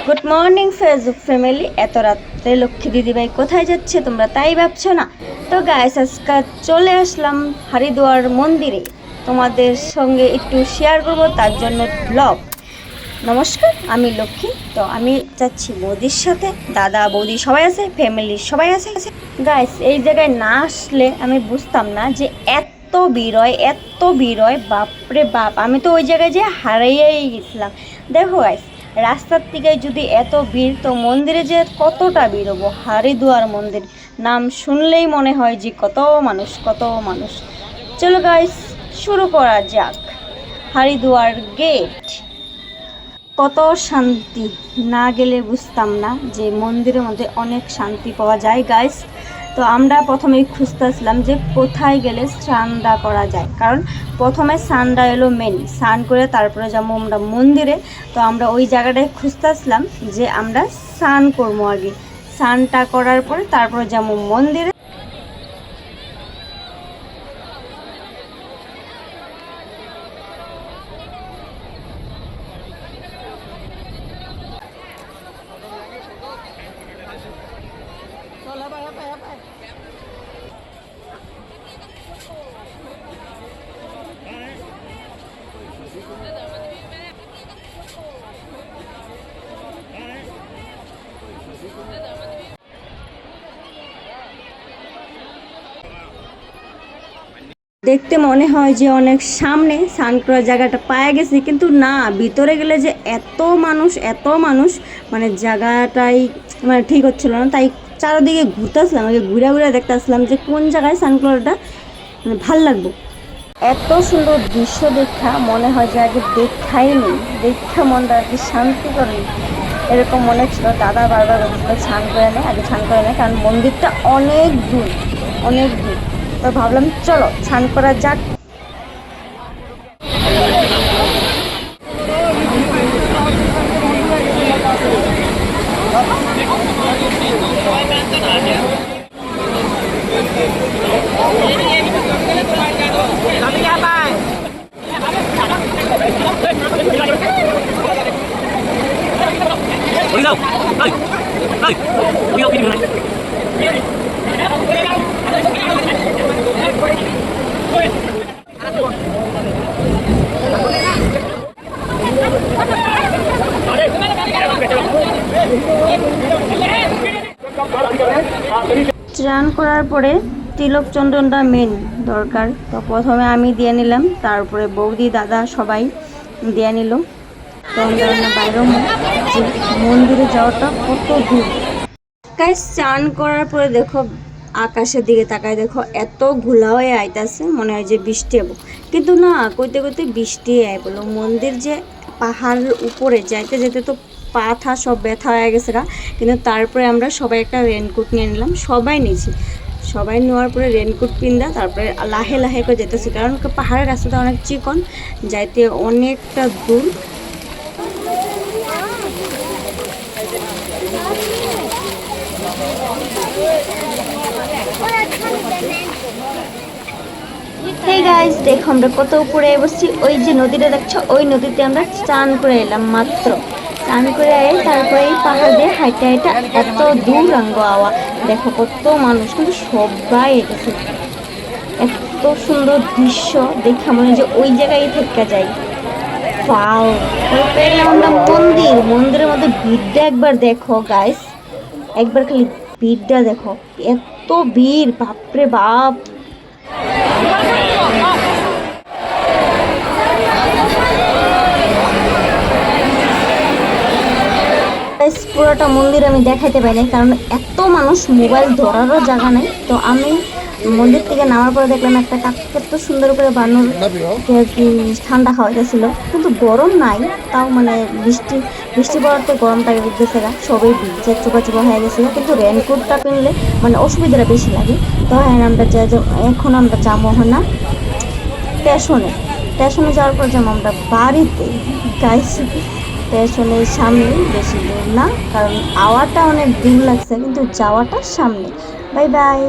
Good morning Facebook family. এত রাত্রে লক্ষ্মী দিদিভাই কোথায় যাচ্ছে তোমরা তাই ভাবছো না? তো গাইস আজকে চলে আসলাম হরিদ্বার মন্দিরে, তোমাদের সঙ্গে একটু শেয়ার করব, তার জন্য ব্লগ। নমস্কার, আমি লক্ষ্মী। তো আমি যাচ্ছি বৌদির সাথে, দাদা বৌদি সবাই আছে, ফ্যামিলির সবাই আছে। গাইস এই জায়গায় না আসলে আমি বুঝতাম না যে এত ভিড় হয়, বাপরে বাপ। আমি তো ওই জায়গায় যে হারাইয়াই গেছিলাম। দেখো গাইস, রাস্তার থেকে যদি এত ভিড়, তো মন্দিরে যে কতটা ভিড় হবো। হরিদ্বার মন্দির নাম শুনলেই মনে হয় যে কত মানুষ। চলো গাইস শুরু করা যাক। হরিদ্বার গেট, কত শান্তি, না গেলে বুঝতাম না যে মন্দিরের মধ্যে অনেক শান্তি পাওয়া যায় গাইস। তো আমরা প্রথমেই খুঁজতেছিলাম যে কোথায় গেলে স্নানটা করা যায়, কারণ প্রথমে স্নানটা এলো মেন, স্নান করে তারপরে যাবো আমরা মন্দিরে। তো আমরা ওই জায়গাটায় খুঁজতেছিলাম যে আমরা স্নান করবো, আগে স্নানটা করার পরে তারপরে যাবো মন্দিরে। দেখতে মনে হয় যে অনেক সামনে স্নান করার জায়গাটা পাওয়া গেছে, কিন্তু না, ভিতরে গেলে যে এত মানুষ, মানে জায়গাটাই মানে ঠিক হচ্ছিল না। তাই চারদিকে ঘুরতেছিলাম, আগে ঘুরে দেখতেছিলাম যে কোন জায়গায় স্নান করাটা মানে ভাল লাগবে। এত সুন্দর দৃশ্য দেখা মনে হয় যে আগে দেখাই নেই, দেখা মনটা আর কি শান্তি করে, এরকম মনে হচ্ছিল। দাদা বারবার বলছিল স্নান করে নেয়, আগে স্নান করে নেয়, কারণ মন্দিরটা অনেক দূর। তো ভাবলাম চলো স্নান করা যাক। স্নান করার পরে তিলক চন্দনটা মেন দরকার। তো প্রথমে আমি দিয়ে নিলাম, তারপরে বৌদি দাদা সবাই দিয়ে নিল। তো আমরা বাইরে মন্দিরে যাওয়াটা কত দূর। গাইস স্নান করার পরে দেখো আকাশের দিকে তাকায়, দেখো এত ঘোলা হয়ে আইতাছে, মনে হয় যে বৃষ্টি হবো, কিন্তু না, কইতে বৃষ্টি আই বলো। মন্দির যে পাহাড়ের উপরে যাইতে তো পা সব ব্যথা হয়ে গেছে গা। কিন্তু তারপরে আমরা সবাই একটা রেনকোট নিয়ে নিলাম, সবাই নেওয়ার পরে রেনকোট পিন্দা তারপরে লাহে করে যেতেছি, কারণ পাহাড়ের রাস্তাটা অনেক চিকন, যাইতে অনেকটা দূর। হেই গাইস, দেখো আমরা কত উপরে বসছি। ওই যে নদীটা দেখছো, ওই নদীতে আমরা স্নান করে এলাম মাত্র। স্নান করে তারপরে এই পাহাড় দিয়ে হাইটা এত দূর আঙ্গ আওয়া, দেখো কত মানুষ, কিন্তু সবাই এসেছে। এত সুন্দর দৃশ্য দেখে মনে হয় যে ওই জায়গায় থেকে যাই। পাও পেলাম আমরা মন্দিরের মধ্যে ভিড়টা একবার দেখো গাইস, একবার খালি ভিড়টা দেখো, এত ভিড়, বাপরে বাপ। পুরোটা মন্দির আমি দেখাইতে পারি নাই, কারণ এত মানুষ, মোবাইল ধরারও জায়গা নাই। তো আমি মন্দির থেকে নামার পরে দেখলাম একটা কাকু কত সুন্দর করে বানর ঠান্ডা খাওয়াইতেছিল, কিন্তু গরম নাই, তাও মানে বৃষ্টি পড়ার তো গরমটা গেছে গা, সবাই ভিজে চোপা হয়ে গেছে, কিন্তু রেনকোটটা কিনলে মানে অসুবিধাটা বেশি লাগে। তো হ্যাঁ, এখন আমরা যাবো না স্টেশনে যাওয়ার পর যেমন আমরা বাড়িতে গাইস। স্টেশনের সামনে, বেশি দূর না, কারণ আওয়াটা অনেক দূর লাগছে, কিন্তু যাওয়াটা সামনে। Bye bye.